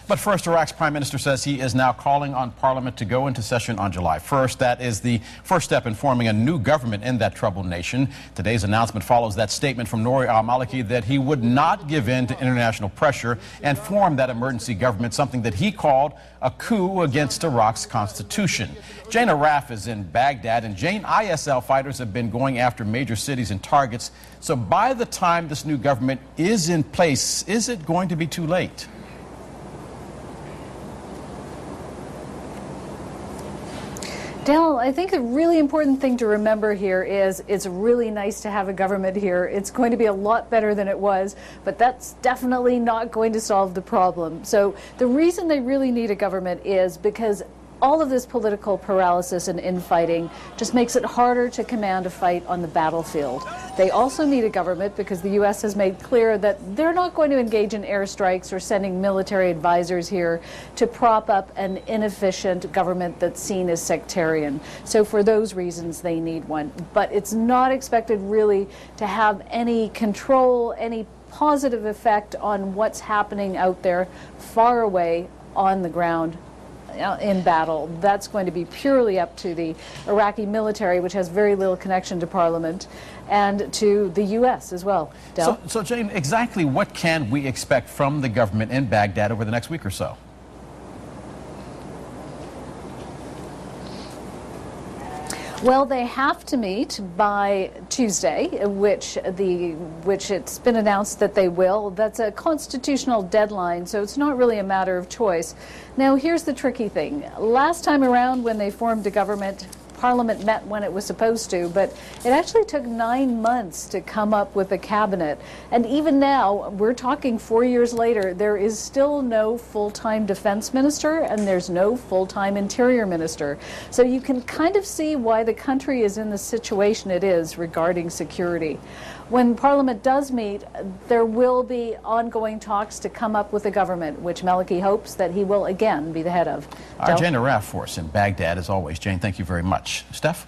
But first, Iraq's prime minister says he is now calling on parliament to go into session on July 1st. That is the first step in forming a new government in that troubled nation. Today's announcement follows that statement from Nouri al-Maliki that he would not give in to international pressure and form that emergency government, something that he called a coup against Iraq's constitution. Jane Arraf is in Baghdad, and Jane, ISL fighters have been going after major cities and targets. So by the time this new government is in place, is it going to be too late? Dale, I think a really important thing to remember here is it's really nice to have a government here. It's going to be a lot better than it was, but that's definitely not going to solve the problem. So the reason they really need a government is because all of this political paralysis and infighting just makes it harder to command a fight on the battlefield. They also need a government because the U.S. has made clear that they're not going to engage in airstrikes or sending military advisors here to prop up an inefficient government that's seen as sectarian. So for those reasons, they need one. But it's not expected really to have any control, any positive effect on what's happening out there far away on the ground in battle. That's going to be purely up to the Iraqi military, which has very little connection to Parliament, and to the U.S. as well. So Jane, exactly what can we expect from the government in Baghdad over the next week or so? Well, they have to meet by Tuesday, which it's been announced that they will. That's a constitutional deadline, so it's not really a matter of choice. Now, here's the tricky thing. Last time around when they formed a government, Parliament met when it was supposed to, but it actually took 9 months to come up with a cabinet. And even now, we're talking 4 years later, there is still no full-time defense minister and there's no full-time interior minister. So you can kind of see why the country is in the situation it is regarding security. When Parliament does meet, there will be ongoing talks to come up with a government, which Maliki hopes that he will again be the head of. Our Jane Arraf for us in Baghdad, as always. Jane, thank you very much. Steph?